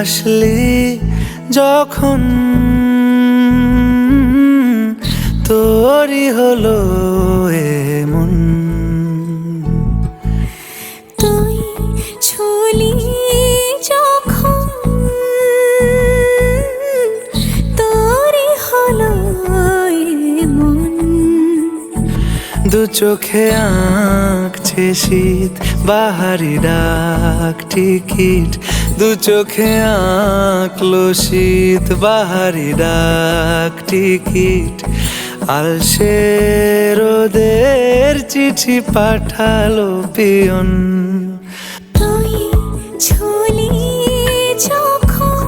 আসলি যখন তোরই হলো এমন। তুই ছুলি যখন তোরই হলো এমন। দু চোখে আঁকছে শীত বাহারি ডাক টিকিট, দু চোখে আঁকলো শীত বাহারি ডাক টিকিট। আলসে রোদের চিঠি পাঠালো পিয়ন। তুই ছুলি যখন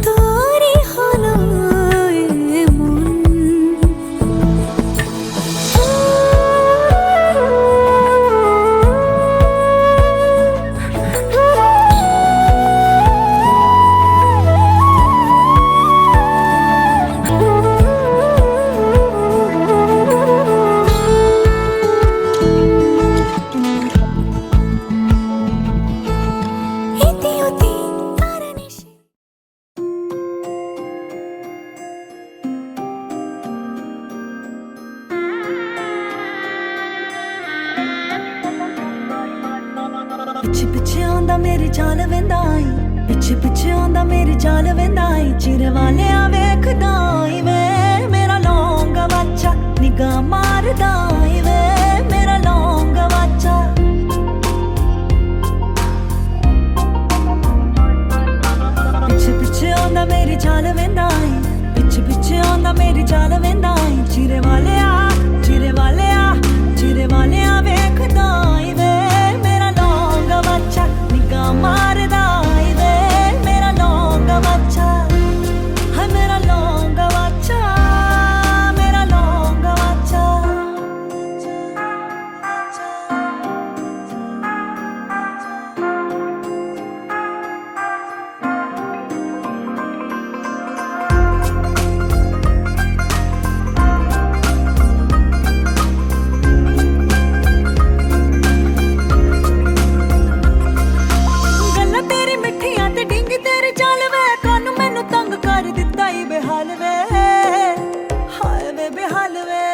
তোরই হলো এমন। पिछे पिछे आंदा मेरी चाल वेंदा आई, पिछे पिछे आंदा मेरी चाल वेंदा आई। चिरे वाले वेखदा आई वे मेरा लौंगा बच्चा, निगाह मारदा आई वे मेरा लौंगा बच्चा। पिछे पिछे आंदा मेरी चाल वेंदा आई, पिछे पिछे आंदा मेरी चाल वेंदा आई। चिरे वाले आ चिरे वाले आ चिरे वाले वेखदा आई वे मेरा लौंगा बच्चा, निगाह मारदा आई वे मेरा लौंगा बच्चा। हाय मेरा लौंगा बच्चा, मेरा लौंगा बच्चा। गल्लां तेरी मिठियां ते डिंग तेरे चाल वे, कानू मैनू तंग कर दित्ता ई बेहाल वे। हाय वे बेहाल वे।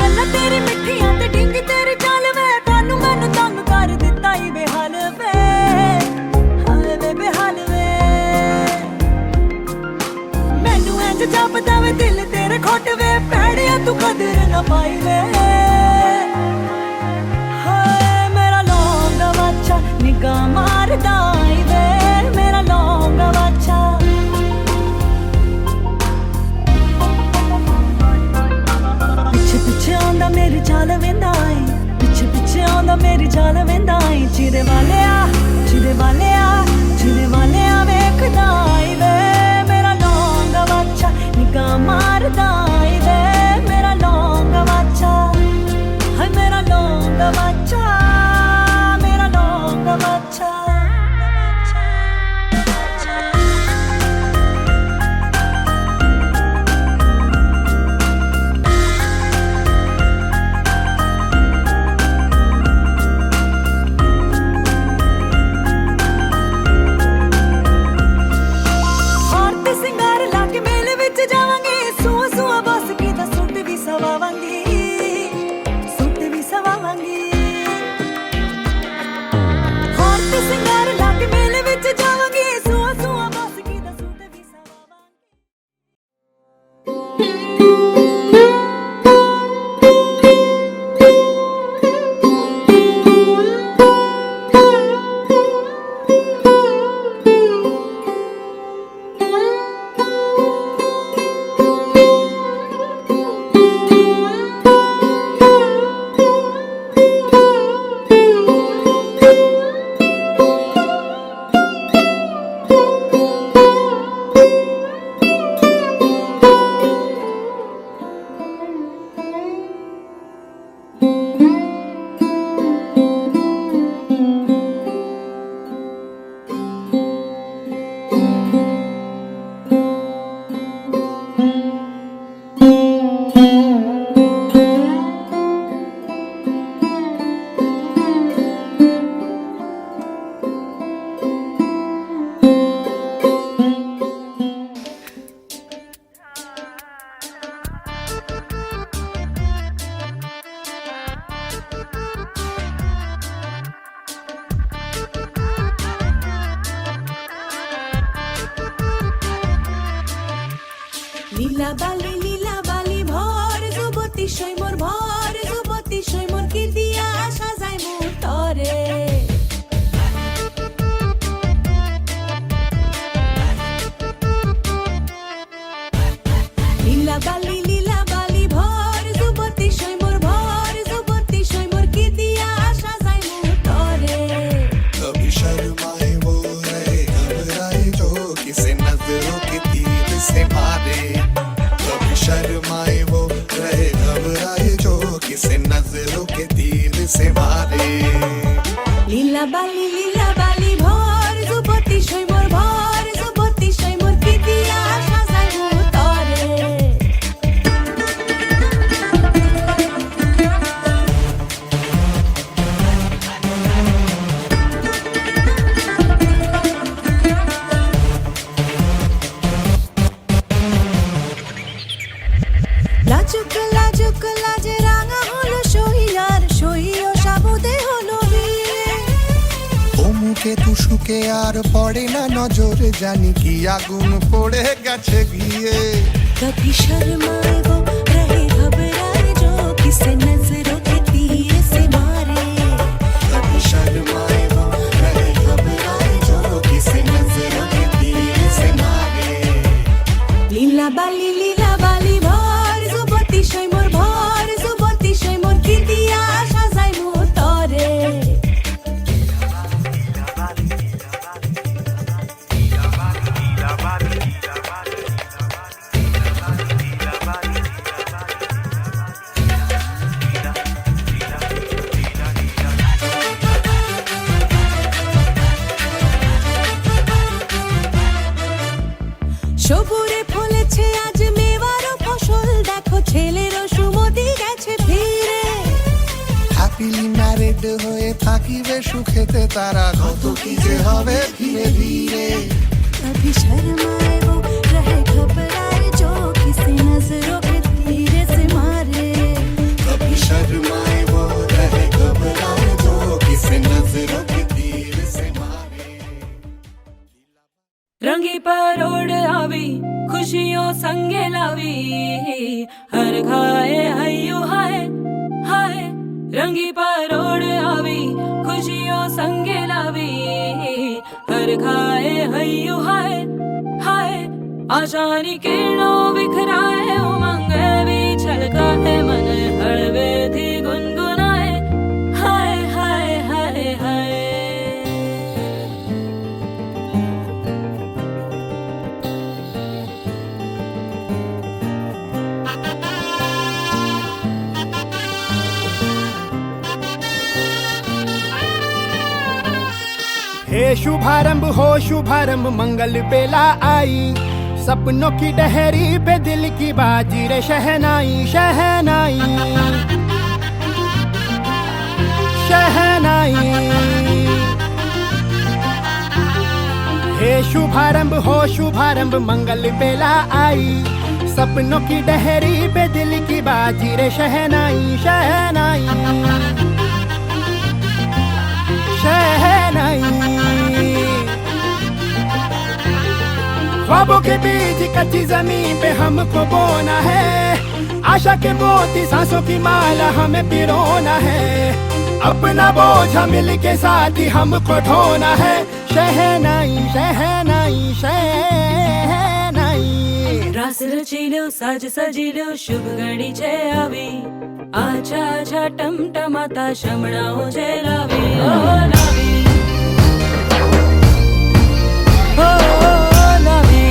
गल्लां तेरी मिठियां ते डिंग तेरे चाल वे, कानू मैनू तंग कर दित्ता ई बेहाल वे। हाय वे बेहाल वे। मैनू इंज जापदा वे दिल तेरे खोट वे, भैड़िया तू कदर ना पाई वे। निगाह मारदा आई वे मेरा लौंगा बच्चा। पिछे पिछे आंदा मेरी चाल वेंदा आई, पिछे पिछे आंदा मेरी चाल वेंदा आई। चिरे वाले आ चिरे वाले आ चिरे वाले वेखदा आई वे मेरा लौंगा बच्चा, निगाह मारदा आई वे मेरा लौंगा बच्चा। লীলা বালি ভর যুবতী সৈমর ভর যুবতী সৈমর কি দিয়া সাজাই মোর তরে লীলা বালি ভর যুবতী সৈমর ভর যুবতী সৈমর কি দিয়া সাজাই মোর তরে कभी शर्माए वो रहे घबराए जो किसे नजरों के तीर से मारे कभी शर्माए वो रहे घबराए जो किसे नजरों के तीर से मारे লীলা বালি ভর যুবতী সৈমর ভর যুবতী সৈমর কি দিয়া সাজাই মোর তরে লাজুক লাজে রাঙা হলো সহিয়ার সহিও সাবুদে হলো বিয়ে ও মুখে তুসুকে আর পড়ে না নজর জানি কি আগুন পড়ে গেছে গিয়ে कभी शर्माए वो रहे घबराए जो किसे नजरों के तीर से मारे कभी शर्माए वो रहे घबराए जो किसे नजरों के तीर से मारे লীলা বালি ভর যুবতী সৈমর ভর যুবতী সৈমর কি দিয়া সাজাই মোর তরে সবুরে ফলেছে আজ মেওয়ারও ফসল দেখো ছেলেরও সুমতি গেছে ফিরে হ্যাপিলি ম্যারিড হয়ে থাকিবে সুখেতে তারা কত কি যে হবে ধীরে ধীরে कभी शर्माए वो रहे घबराए जो किसी नजरों के तीर से मारे कभी शर्माए वो रहे घबराए जो किसे नजरों के तीर से मारे रंगी परोड़ आवी खुशियों संगे लावी हर घाए हयू हाय हाय रंगी परोड़ आवी खुशियों संगे लावी हर घाए हयू हाय हाय आशानी किरणों बिखराए उमंग भी छलकाए मन हड़वे थी गुनगुनाए हाय हाय हाय हाय हे शुभारंभ हो शुभारंभ मंगल बेला आई सपनों की डहरी पे दिल की बाजी रे शहनाई शहनाई शहनाई हे शुभारंभ हो शुभारंभ मंगल बेला आई सपनों की डहरी पे दिल की बाजी रे शहनाई शहनाई शहनाई ख्वाबों के बीज कच्ची जमीन पे हमको बोना है आशा के मोती सांसों की माला हमें पिरोना है अपना बोझ मिल के साथ ही हमको ढोना है शहनाई शहनाई शहनाई रास रचिलो साज सजिलो शुभ घड़ी छे आवी आछा आछा टमटमाता शमणाओ जे लावी ओ लावी ओ लावी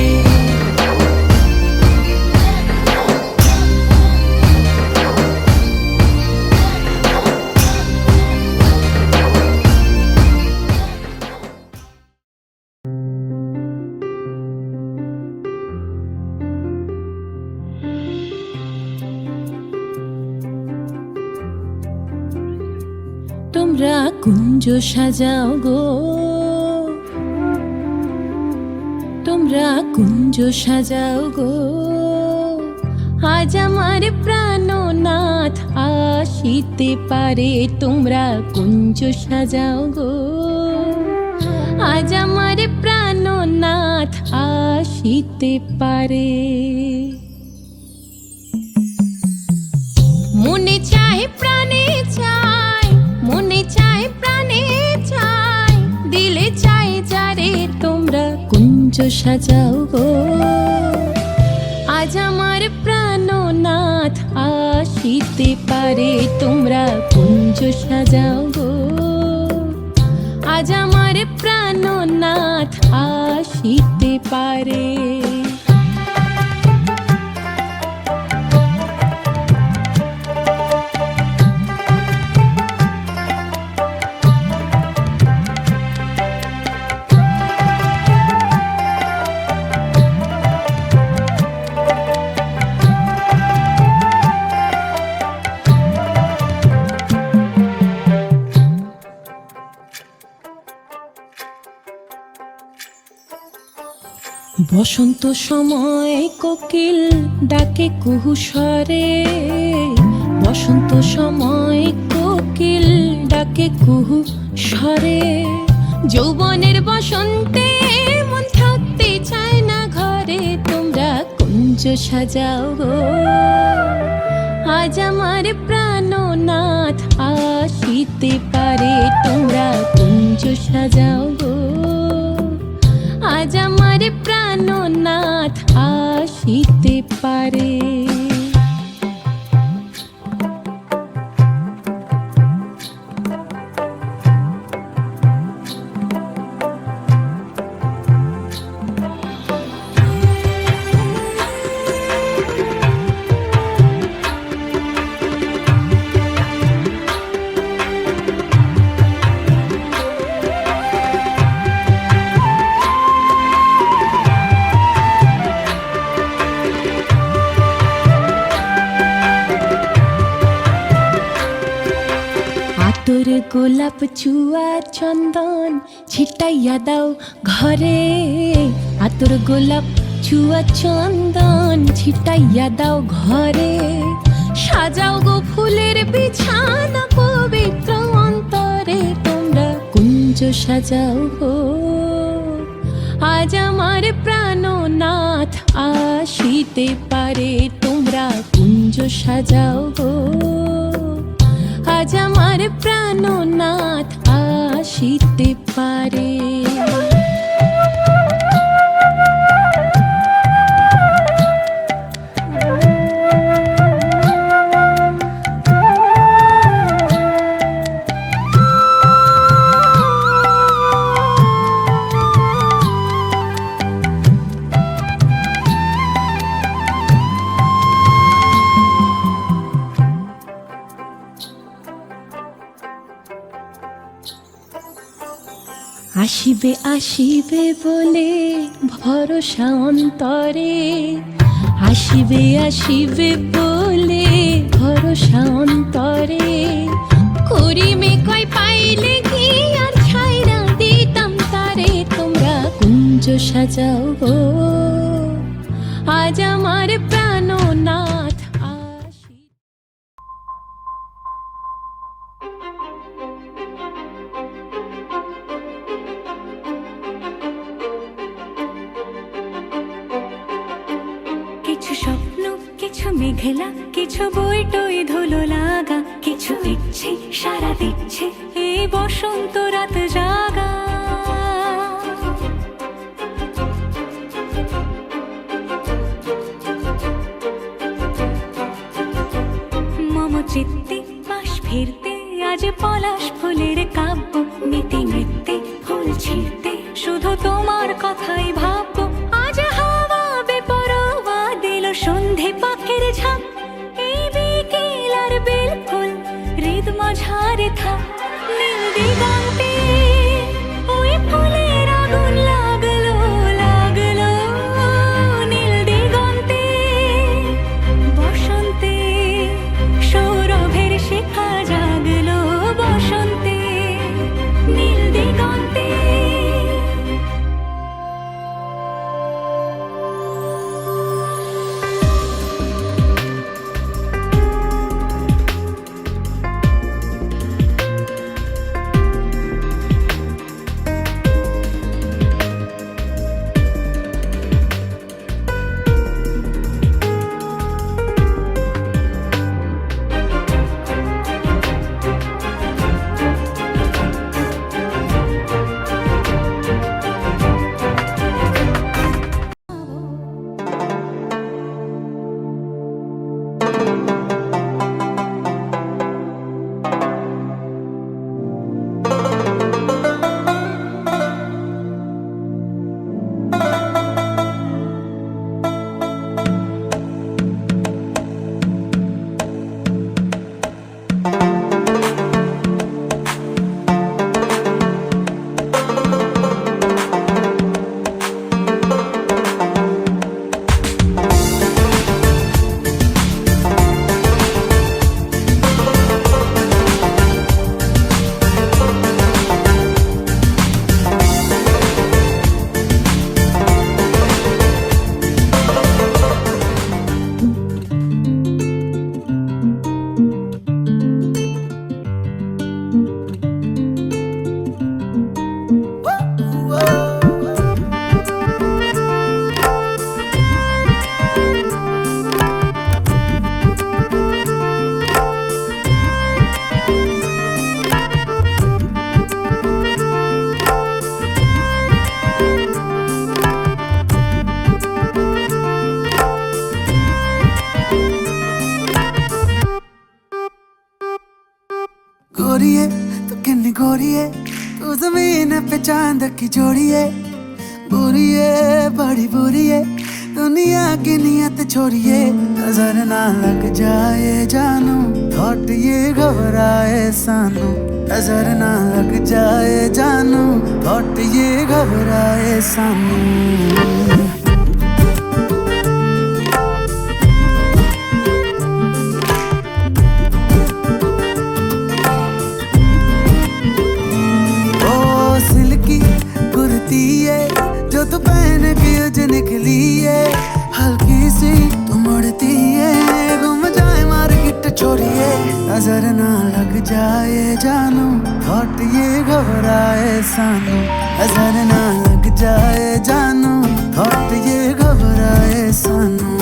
তোমরা কুঞ্জ সাজাও গো তোমরা কুঞ্জ সাজাও গো আজ আমার প্রাণনাথ আসিতে পারে তোমরা কুঞ্জ সাজাও গো আজ আমার প্রাণনাথ আসিতে পারে প্রাণে চাই, মনে চায় প্রাণে চাই, দিলে চাই যারে তোমরা কুঞ্জ সাজাও গো। আজ আমার প্রাণনাথ আসিতে পারে, তোমরা কুঞ্জ সাজাও গো। আজ আমার প্রাণনাথ আসিতে পারে। বসন্ত সময় কোকিল ডাকে কুহু স্বরে, বসন্ত সময় কোকিল ডাকে কুহু স্বরে। যৌবনের বসন্তে মন থাকতে চায় না ঘরে, তোমরা কুঞ্জ সাজাও গো। আজ আমার প্রাণনাথ আসিতে পারে, তোমরা কুঞ্জ সাজাও গো। আজ আমার প্রাণনাথ আসিতে পারে। আতর গোলাপ চুয়া চন্দন ছিটাইয়া দাও ঘরে, আতর গোলাপ চুয়া চন্দন ছিটাইয়া দাও ঘরে। সাজাও গো ফুলের বিছানা পবিত্র অন্তরে, তোমরা কুঞ্জ সাজাও গো। আজ আমার প্রাণনাথ আসিতে পারে, তোমরা কুঞ্জ সাজাও গো। আজ আমার প্রাণনাথ আসিতে পারে। আসিবে আসিবে বলে ভরসা অন্তরে, আসিবে আসিবে বলে ভরসা অন্তরে। করিমে কয় পাইলে কি আর ছাইরা দিতাম তারে, তোমরা কুঞ্জ সাজাও গো। আজ আমার প্রাণনাথ আসি। কিছু স্বপ্ন কিছু মেঘলা, কিছু বইটই ধুলো লাগা, কিছু ইচ্ছে সারা দিচ্ছে এই বসন্ত রাত জাগা। মম চিত্তে পাশ ফিরতে আজ পলাশ ফুলের কাব্য, নীতি নৃত্যে ফুল ছিঁড়তে শুধু তোমার কথাই ভাববো। আজ হাওয়া বেপরোয়া দিল সন্ধে পাখির ঝাঁক, এই বিকেল আর বেল ফুল হৃদ মাঝারে থাক। নীল দিগন্তে ওই ফুলের আগুন লাগলো লাগলো, নীল দিগন্তে বসন্তে সৌরভের শিখা জাগলো। বসন্তে নীল দিগন্তে सीने पे चांद की जोड़ी है, बुरी है बड़ी बुरी है, दुनिया की नियत छोड़िए, नजर ना लग जाए जानू, थॉट ये घबराए सानू, नजर ना लग जाए जानू, थॉट ये घबराए सानू। जो तू पहन के उज निकली है, हल्की सी तू मुड़ती है, घूम जाए मार्केट छोड़िए, नजर ना लग जाए जानू, थॉट ये घबराए सानू, नजर ना लग जाए जानू, थॉट ये घबराए सानू।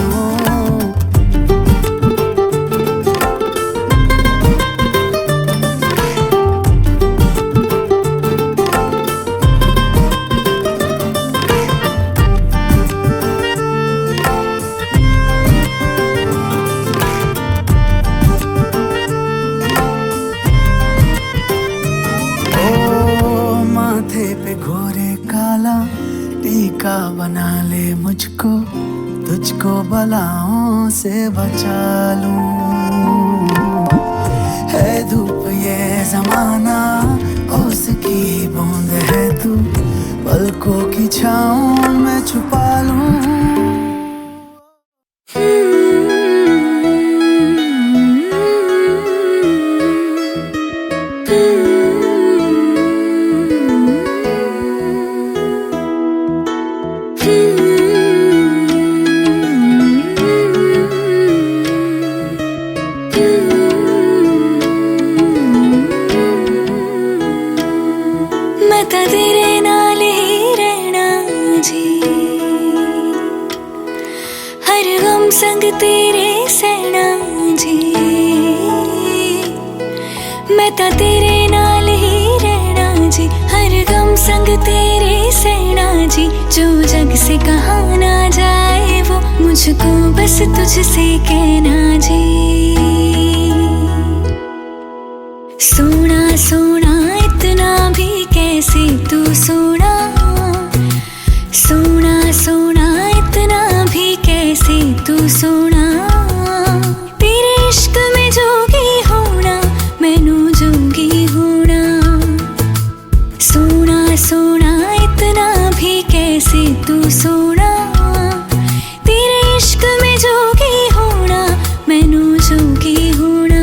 टीका बना ले मुझको, तुझको बलाओं से बचा लूं, है धूप ये जमाना, उसकी बूंद है तू, पलकों की छाँव में छुपा लूं। तेरे नाल ही रहना जी, हर गम संग तेरे सहना जी, मैं तो तेरे नाल ही रहना जी, हर गम संग तेरे सहना जी, जो जग से कहा ना जाए वो मुझको बस तुझसे कहना जी। सोना सोना इतना भी कैसे तू सोना, सोना सोना इतना भी कैसे तू सोना, तेरे इश्क में जोगी होना, मैनू जोगी होना, सोना सोना इतना भी कैसे तू सोना, तेरे इश्क में जोगी होना, मैनू जोगी होना,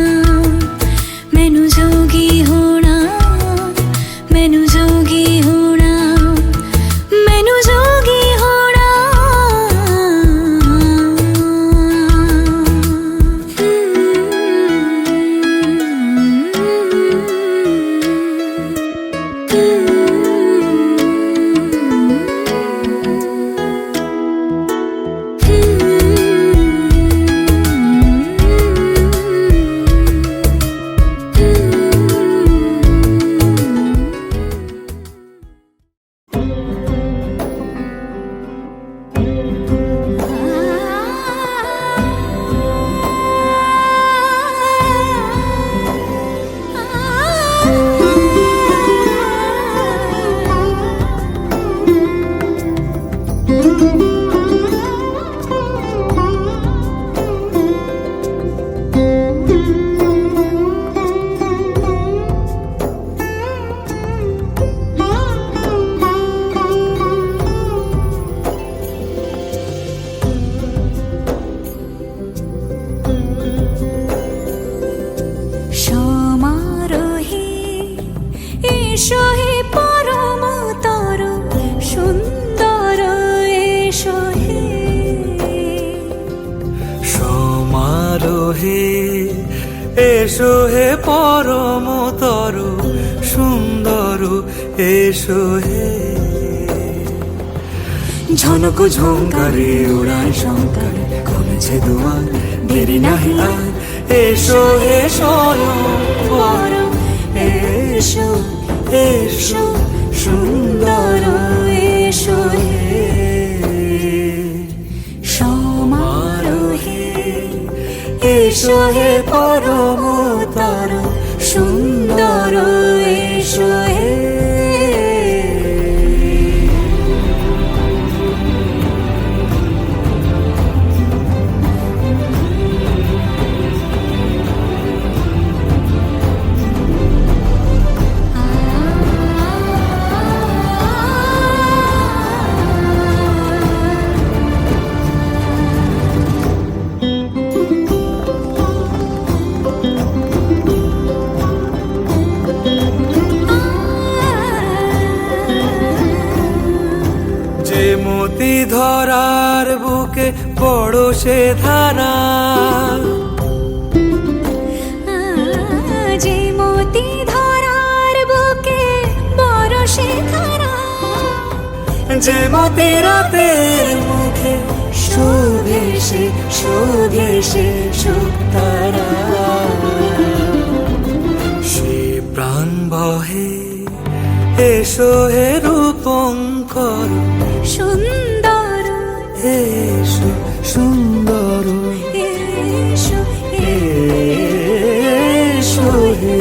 मैनू जोगी होना, मैनू जोगी होना, मैनू जोगी होना। এসো হে পরম তরু সুন্দর, এসো হে ঝনক ঝঙ্কারে উড়ায় শঙ্কর, খুলেছে দুয়ার দেরি নাহি আর, এসো হে স্বয়ং পরম, এসো এসো সুন্দর, এসো হে সমারোহে, এসো হে পরম তরু সুন্দর, এসো হে মতি ধরার বুকে বড় সে ধারা, যে মতি ধরার বুকে বড় সে ধারা, যে মতি রাতের মুখে শোভে সে শুকতারা। সে প্রাণ বহে এসো হে রূপঙ্কর, সুন্দর এসো সুন্দর, এসো এসো হে।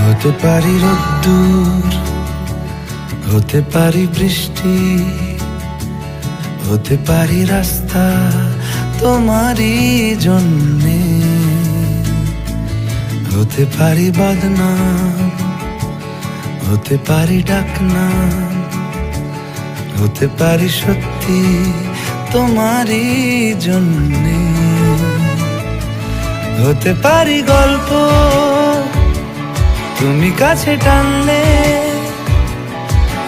হতে পারি রোদ্দুর, হতে পারি বৃষ্টি, হতে পারি রাস্তা তোমারই জন্যে, হতে পারি বদনাম, হতে পারি ডাকনাম, হতে পারি সত্যি তোমারই জন্যে, হতে পারি গল্প তুমি কাছে টানলে,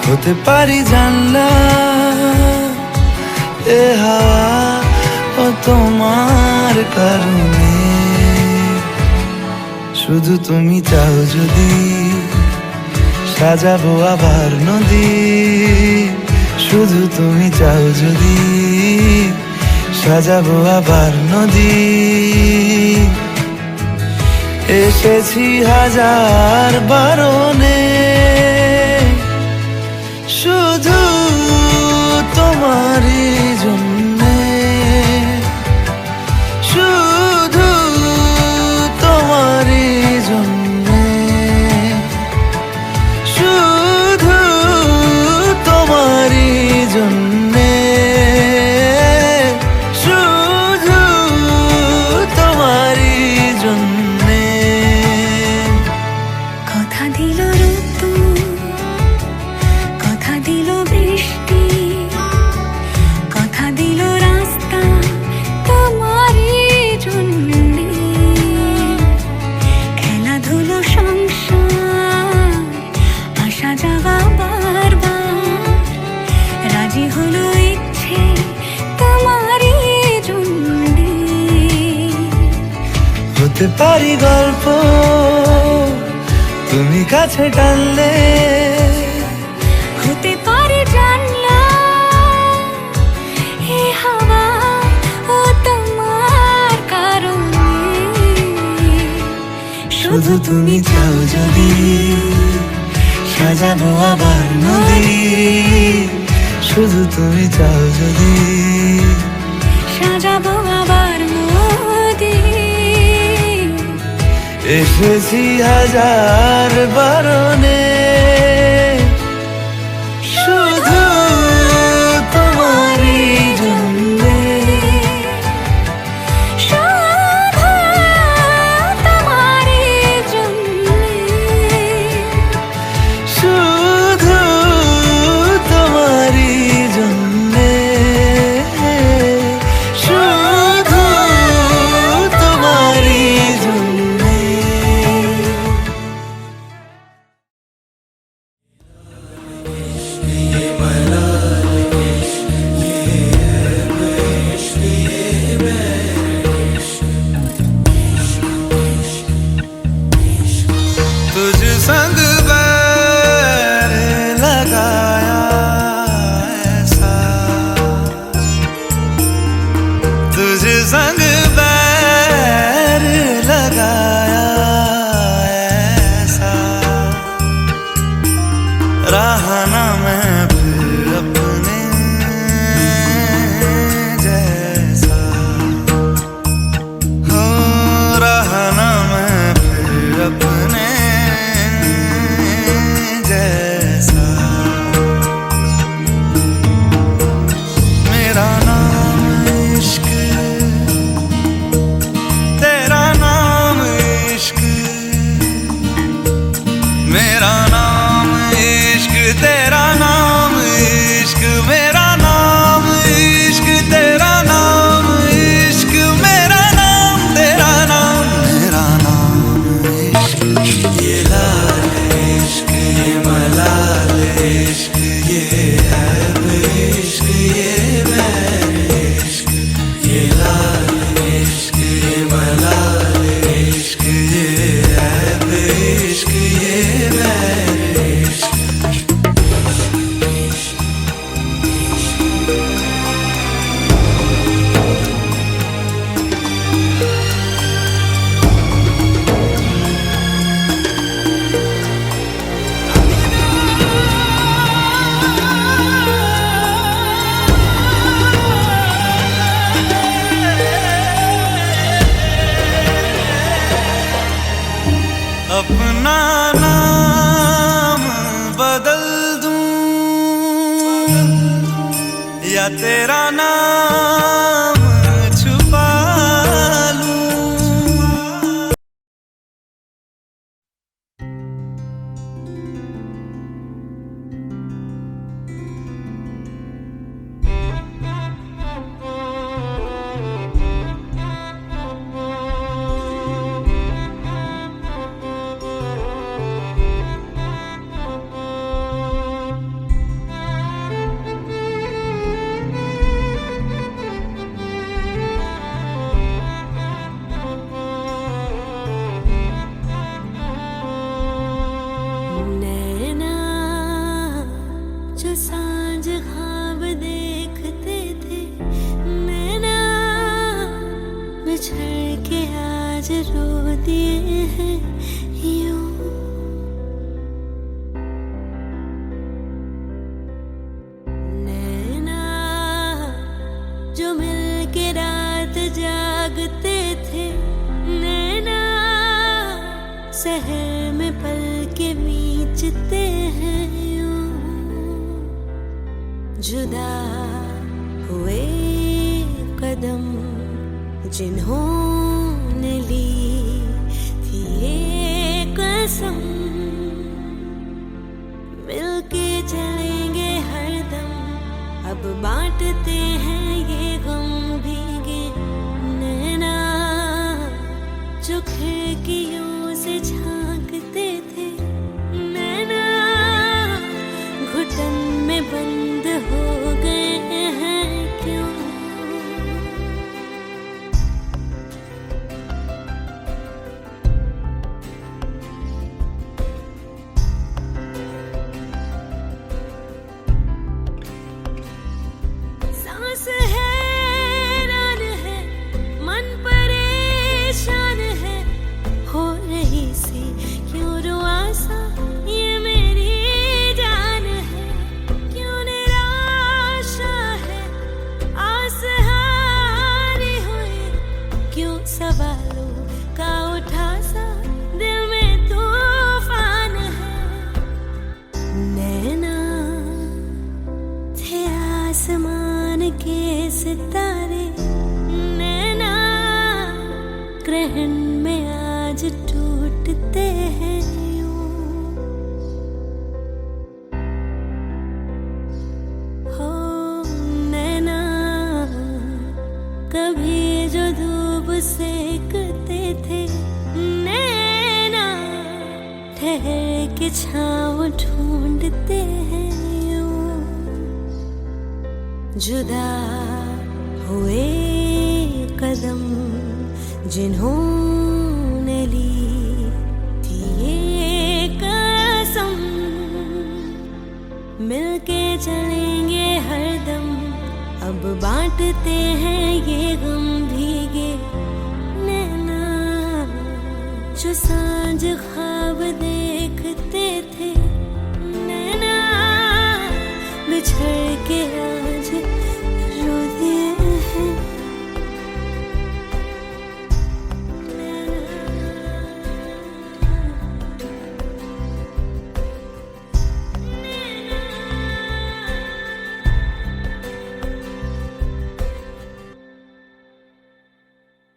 হতে পারি জানলা এ হাওয়া ও তোমার কারণে। শুধু তুমি চাও যদি সাজাবো আবার নদী, শুধু তুমি চাও যদি সাজাবো আবার নদী। এসেছি হাজার বারণে শুধু তোমারই জন্যে, শুধু তোমারই জন্যে, শুধু তোমারই জন্যে, শুধু তোমারই জন্যে। কথা দিল ঋতু, কথা দিল বৃষ্টি, কথা দিল রাস্তা তোমারই জন্যে, খেলাধুলো সংসার আসা যাওয়া বারবার, রাজি হলো ইচ্ছে তোমারই জন্যে। হতে পারি গল্প তুমি কাছে টানলে, হতে পারে জানলা এ হাওয়া ও তোমার কারণে। শুধু তুমি চাও যদি সাজাবো আবার নদী, শুধু তুমি চাও যদি সাজাবো আবার নদী। এসেছি হাজার বারণে শুধু তোমারই জন্যে, শুধু তোমারই জন্যে, শুধু তোমারই জন্যে, শুধু তোমারই জন্যে। तुझ संग बैर लगाया ऐसा, तुझ संग बैर लगाया ऐसा, रहा ना मैं फिर अपने जैसा, हो रहा ना मैं फिर अपने जैसा। तेरा नाम इश्क मेरा नाम इश्क तेरा नाम इश्क मेरा नाम तेरा नाम मेरा नाम इश्क ये लाल इश्क ये मलाल इश्क ये ऐब इश्क ये मैल इश्क ये लाल इश्क ये मलाल इश्क ये ऐब इश्क ये मैल इश्क अपना नाम बदल दूं या तेरा नाम छुपा लूं। नैना जो सांझ ख्वाब देखते थे, नैना बिछड़ के आज रो दिए हैं यूं। नैना जो मिल के रात जागते थे, नैना शहर में पल के बीचते हैं यूं। जुदा हुए कदम जिन्होंने ली थी ये कसम, मिलके चलेंगे हरदम, अब बांटते हैं ये गम भीगे। नैना जो खिड़कियों से झांकते थे, नैना घुटन में बंद हो गए हैं क्यों। सांस हैरान है, मन परेशान है, हो रही सी क्यों रुआसा ये मेरी जान है। क्यों निराशा है, आस हारी हुई, क्यों सवालों का उठा सा दिल में तूफान है। नैना थे आसमान के सितारे, नैना ग्रहण में आज टूटते हैं यूं। हो नैना कभी जो धूप सेकते थे, नैना ठहर के छाँव ढूंढते हैं यूं। जुदा हुए कदम जिन्होंने ली थी ये कसम, मिलके चलेंगे हरदम, अब बांटते हैं ये गम भीगे। नैना जो सांझ ख्वाब देखते थे, नैना बिछड़ के